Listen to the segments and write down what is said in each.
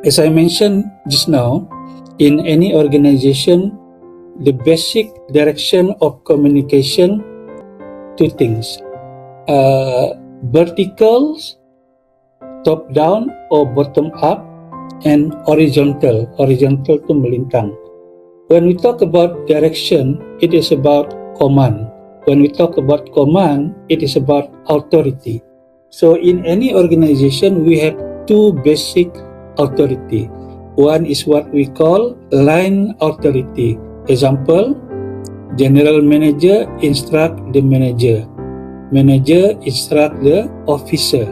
As I mentioned just now, in any organization, the basic direction of communication, two things. Vertical, top down or bottom up, and horizontal. Horizontal to melintang. When we talk about direction, it is about command. When we talk about command, it is about authority. So in any organization, we have two basic authority. One is what we call line authority. Example, general manager instruct the manager. Manager instruct the officer.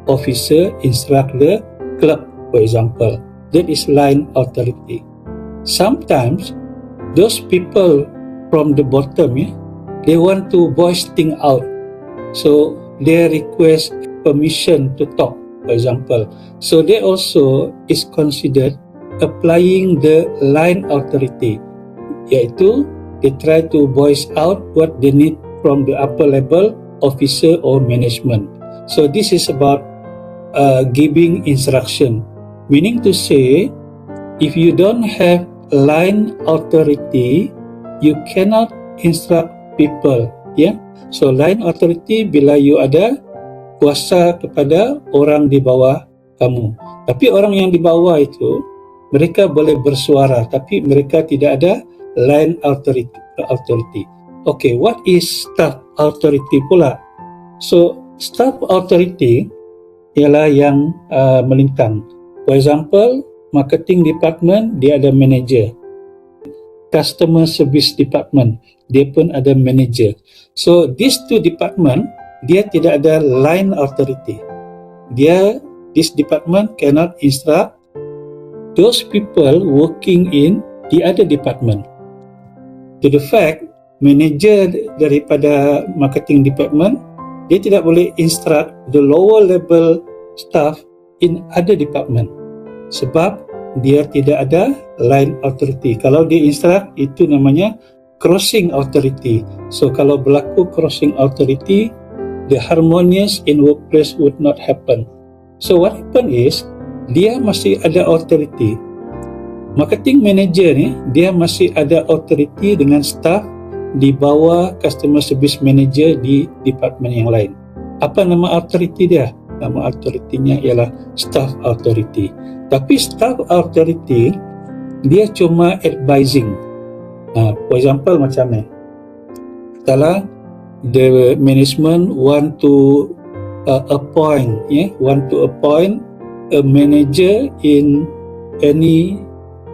Officer instruct the clerk, for example. That is line authority. Sometimes those people from the bottom, they want to voice things out. So they request permission to talk, for example. So they also is considered applying the line authority, yaitu they try to voice out what they need from the upper level officer or management. So this is about giving instruction, meaning to say, if you don't have line authority, you cannot instruct people. So line authority bila you ada kuasa kepada orang di bawah kamu. Tapi orang yang di bawah itu, mereka boleh bersuara, tapi mereka tidak ada line authority. Okay, what is staff authority pula? So staff authority ialah yang melintang. For example, marketing department, dia ada manager. Customer service department, dia pun ada manager. So these two department, dia tidak ada line authority. This department cannot instruct those people working in the other department. To the fact, manager daripada marketing department, dia tidak boleh instruct the lower level staff in other department. Sebab dia tidak ada line authority. Kalau dia instruct, itu namanya crossing authority. So kalau berlaku crossing authority, the harmonious in workplace would not happen. So what happen is, dia masih ada authority. Marketing manager ni, dia masih ada authority dengan staff di bawah customer service manager di department yang lain. Apa nama authority dia? Nama authority-nya ialah staff authority. Tapi staff authority, dia cuma advising. For example, macam ni. Kalau the management want to appoint a manager in any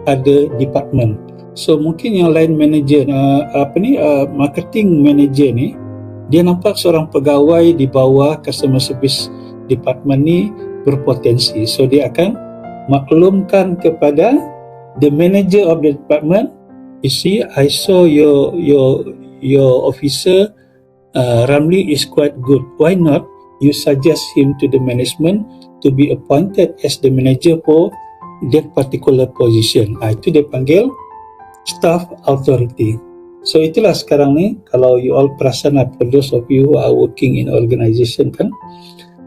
other department. So mungkin yang lain manager, marketing manager ni, dia nampak seorang pegawai di bawah customer service department ni berpotensi. So dia akan maklumkan kepada the manager of the department, you see, I saw your officer Ramli is quite good. Why not you suggest him to the management to be appointed as the manager for that particular position. Itu dia panggil staff authority. So itulah sekarang ni, kalau you all perasan, for those of you who are working in organization kan,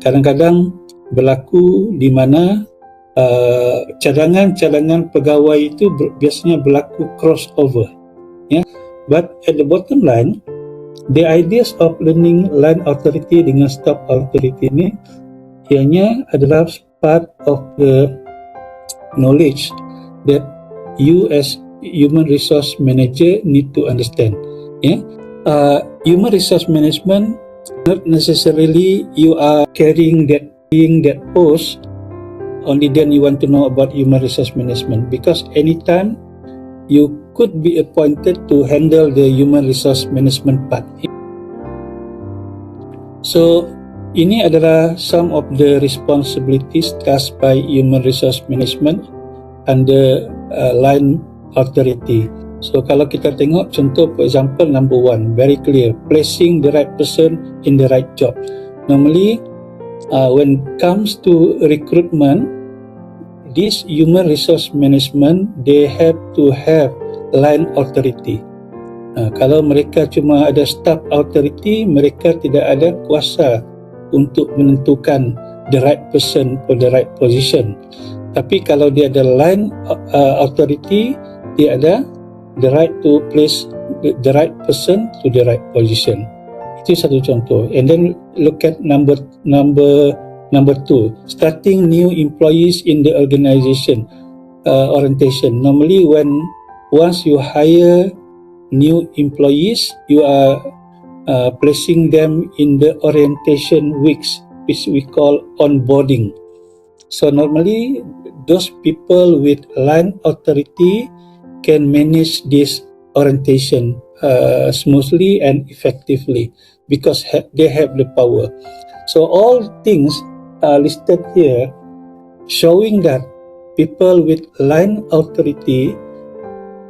kadang-kadang berlaku di mana cadangan-cadangan pegawai itu biasanya berlaku crossover. But at the bottom line, the ideas of learning line authority dengan staff authority ini ianya adalah part of the knowledge that you as human resource manager need to understand. Human resource management, not necessarily you are carrying that post, only then you want to know about human resource management, because anytime you could be appointed to handle the human resource management part. So ini adalah some of the responsibilities tasked by human resource management under line authority. So kalau kita tengok contoh, for example, number one, very clear, placing the right person in the right job. Normally, when it comes to recruitment, this human resource management, they have to have line authority. Kalau mereka cuma ada staff authority, mereka tidak ada kuasa untuk menentukan the right person for the right position. Tapi kalau dia ada line authority, dia ada the right to place the right person to the right position. Itu satu contoh. And then look at number 2, starting new employees in the organization orientation. Normally once you hire new employees, you are placing them in the orientation weeks, which we call onboarding. So normally those people with line authority can manage this orientation smoothly and effectively because they have the power. So all things are listed here showing that people with line authority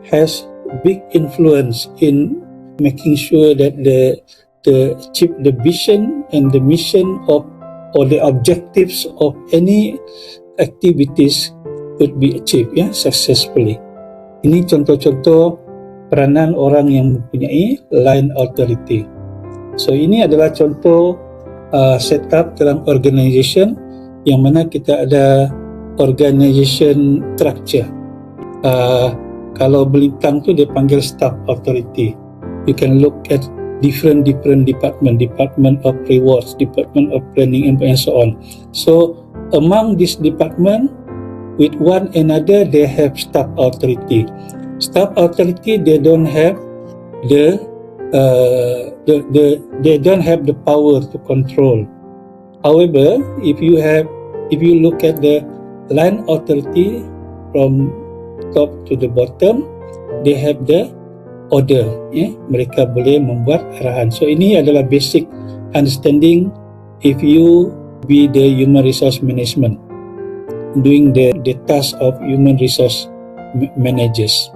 has big influence in making sure that the vision and the mission of or the objectives of any activities could be achieved successfully. Ini contoh-contoh peranan orang yang mempunyai line authority. So ini adalah contoh setup dalam organisation yang mana kita ada organisation structure. Kalau Melintang tu dia panggil staff authority. You can look at different department of rewards, department of planning and so on. So among this department, with one another, they have staff authority. Staff authority, they don't have the power to control. However, if you look at the line authority from top to the bottom, they have the order. Mereka boleh membuat arahan. So ini adalah basic understanding if you be the human resource management, doing the task of human resource managers.